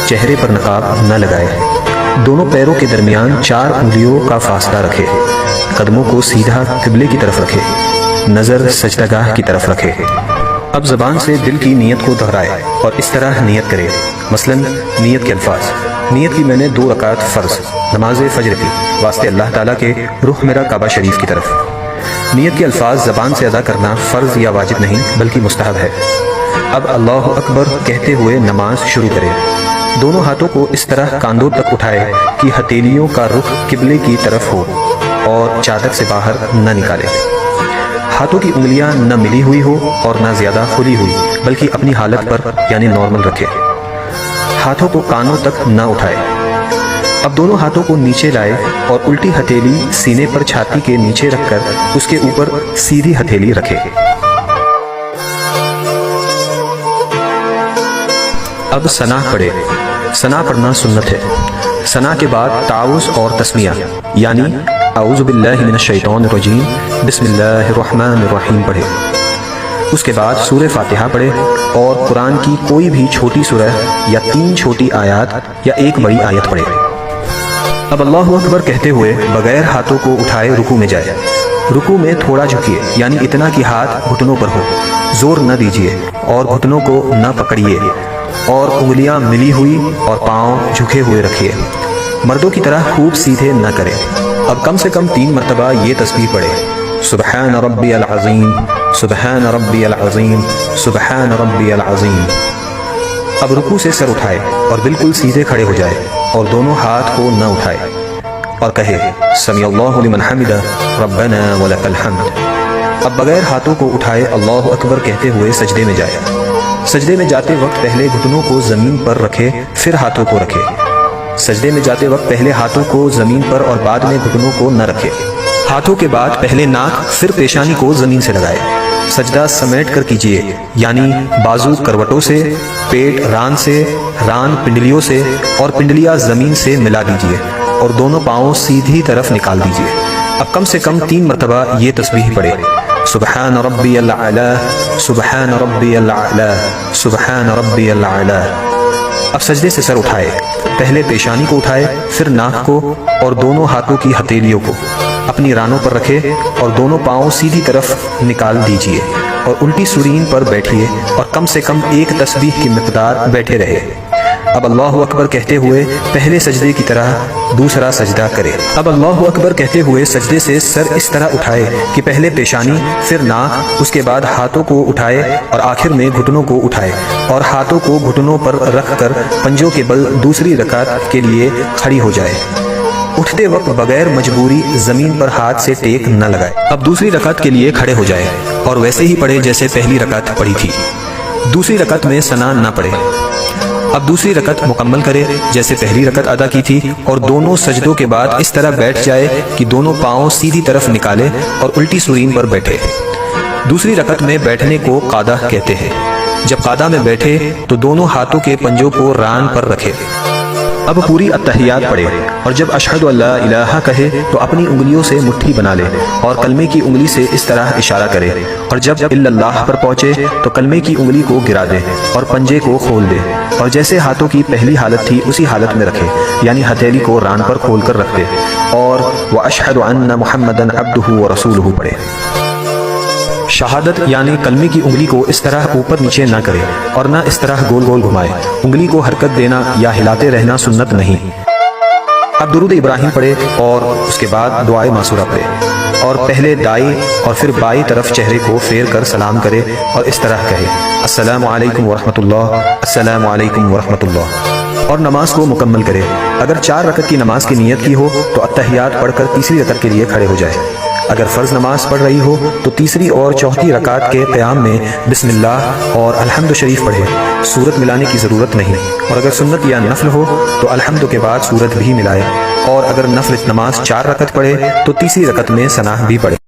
چہرے پر نقاب نہ لگائے، دونوں پیروں کے درمیان 4 انگلیوں کا فاصلہ رکھے، قدموں کو سیدھا قبلے کی طرف رکھے، نظر سجدہ گاہ کی طرف رکھے۔ اب زبان سے دل کی نیت کو دہرائے اور اس طرح نیت کرے، مثلا نیت کے الفاظ: نیت کی میں نے 2 رکعت فرض نماز فجر کی واسطے اللہ تعالیٰ کے رخ میرا کعبہ شریف کی طرف۔ نیت کے الفاظ زبان سے ادا کرنا فرض یا واجب نہیں بلکہ مستحب ہے۔ اب اللہ اکبر کہتے ہوئے نماز شروع کرے، دونوں ہاتھوں کو اس طرح کاندھوں تک اٹھائے کہ ہتھیلیوں کا رخ قبلے کی طرف ہو اور چادر سے باہر نہ نکالے۔ ہاتھوں کی انگلیاں نہ ملی ہوئی ہو اور نہ زیادہ کھلی ہوئی بلکہ اپنی حالت پر یعنی نارمل رکھے۔ ہاتھوں کو کانوں تک نہ اٹھائے۔ اب دونوں ہاتھوں کو نیچے لائے اور الٹی ہتھیلی سینے پر چھاتی کے نیچے رکھ کر اس کے اوپر سیدھی ہتھیلی رکھے۔ اب ثنا پڑھے۔ ثنا پڑھنا سنت ہے۔ ثنا کے بعد تعوذ اور تسمیہ یعنی اعوذ باللہ من الشیطان الرجیم بسم اللہ الرحمن الرحیم پڑھے۔ اس کے بعد سورہ فاتحہ پڑھے اور قرآن کی کوئی بھی چھوٹی سورہ یا 3 چھوٹی آیات یا 1 بڑی آیت پڑھے۔ اب اللہ اکبر کہتے ہوئے بغیر ہاتھوں کو اٹھائے رکوع میں جائے۔ رکوع میں تھوڑا جھکیے یعنی اتنا کہ ہاتھ گھٹنوں پر ہو، زور نہ دیجیے اور گھٹنوں کو نہ پکڑیے اور انگلیاں ملی ہوئی اور پاؤں جھکے ہوئے رکھیے۔ مردوں کی طرح خوب سیدھے نہ کرے۔ اب کم سے کم 3 مرتبہ یہ تسبیح پڑھے: سبحان ربی العظیم، سبحان ربی العظیم، سبحان ربی العظیم۔ اب رکوع سے سر اٹھائے اور بالکل سیدھے کھڑے ہو جائے اور دونوں ہاتھ کو نہ اٹھائے اور کہے سمیع اللہ لمن حمدہ ربنا ولک الحمد۔ اب بغیر ہاتھوں کو اٹھائے اللہ اکبر کہتے ہوئے سجدے میں جائے۔ سجدے میں جاتے وقت پہلے گھٹنوں کو زمین پر رکھے پھر ہاتھوں کو رکھے۔ سجدے میں جاتے وقت پہلے ہاتھوں کو زمین پر اور بعد میں گھٹنوں کو نہ رکھے۔ ہاتھوں کے بعد پہلے ناک پھر پیشانی کو زمین سے لگائے۔ سجدہ سمیٹ کر کیجیے یعنی بازو کروٹوں سے، پیٹ ران سے، ران پنڈلیوں سے اور پنڈلیاں زمین سے ملا دیجیے اور دونوں پاؤں سیدھی طرف نکال دیجیے۔ اب کم سے کم 3 مرتبہ یہ تسبیح پڑھے: سبحان ربی الاعلی، سبحان ربی الاعلی، سبحان ربی الاعلی۔ اب سجدے سے سر اٹھائے، پہلے پیشانی کو اٹھائے پھر ناک کو اور دونوں ہاتھوں کی ہتھیلیوں کو اپنی رانوں پر رکھے اور دونوں پاؤں سیدھی طرف نکال دیجیے اور الٹی سرین پر بیٹھیے اور کم سے کم 1 تسبیح کی مقدار بیٹھے رہے۔ اب اللہ اکبر کہتے ہوئے پہلے سجدے کی طرح دوسرا سجدہ کرے۔ اب اللہ اکبر کہتے ہوئے سجدے سے سر اس طرح اٹھائے کہ پہلے پیشانی پھر ناک، اس کے بعد ہاتھوں کو اٹھائے اور آخر میں گھٹنوں کو اٹھائے اور ہاتھوں کو گھٹنوں پر رکھ کر پنجوں کے بل دوسری رکعت کے لیے کھڑی ہو جائے۔ اٹھتے وقت بغیر مجبوری زمین پر ہاتھ سے ٹیک نہ لگائے۔ اب دوسری رکعت کے لیے کھڑے ہو جائے اور ویسے ہی پڑھے جیسے پہلی رکعت پڑھی تھی۔ دوسری رکعت میں ثنا نہ پڑھے۔ اب دوسری رکعت مکمل کرے جیسے پہلی رکعت ادا کی تھی اور دونوں سجدوں کے بعد اس طرح بیٹھ جائے کہ دونوں پاؤں سیدھی طرف نکالے اور الٹی سرین پر بیٹھے۔ دوسری رکعت میں بیٹھنے کو قعدہ کہتے ہیں۔ جب قعدہ میں بیٹھے تو دونوں ہاتھوں کے پنجوں کو ران پر رکھے۔ اب پوری التحیات پڑھے اور جب اشہد ان لا الہ کہے تو اپنی انگلیوں سے مٹھی بنا لے اور کلمے کی انگلی سے اس طرح اشارہ کرے اور جب الا اللہ پر پہنچے تو کلمے کی انگلی کو گرا دے اور پنجے کو کھول دے اور جیسے ہاتھوں کی پہلی حالت تھی اسی حالت میں رکھے یعنی ہتھیلی کو ران پر کھول کر رکھ دے اور وَأَشْهَدُ أَنَّ مُحَمَّدًا عَبْدُهُ وَرَسُولُهُ پڑھے۔ شہادت یعنی کلمے کی انگلی کو اس طرح اوپر نیچے نہ کرے اور نہ اس طرح گول گول گھمائے۔ انگلی کو حرکت دینا یا ہلاتے رہنا سنت نہیں۔ اب درود ابراہیم پڑھے اور اس کے بعد دعائے معصورہ پڑھے اور پہلے دائیں اور پھر بائیں طرف چہرے کو پھیر کر سلام کرے اور اس طرح کہے السلام علیکم ورحمۃ اللہ، السلام علیکم ورحمۃ اللہ، اور نماز کو مکمل کرے۔ اگر 4 رکعت کی نماز کی نیت کی ہو تو التحیات پڑھ کر تیسری رکعت کے لیے کھڑے ہو جائے۔ اگر فرض نماز پڑھ رہی ہو تو تیسری اور چوتھی رکعت کے قیام میں بسم اللہ اور الحمد شریف پڑھے، سورت ملانے کی ضرورت نہیں، اور اگر سنت یا نفل ہو تو الحمد کے بعد سورت بھی ملائے، اور اگر نفل نماز 4 رکعت پڑھے تو تیسری رکعت میں ثنا بھی پڑھے۔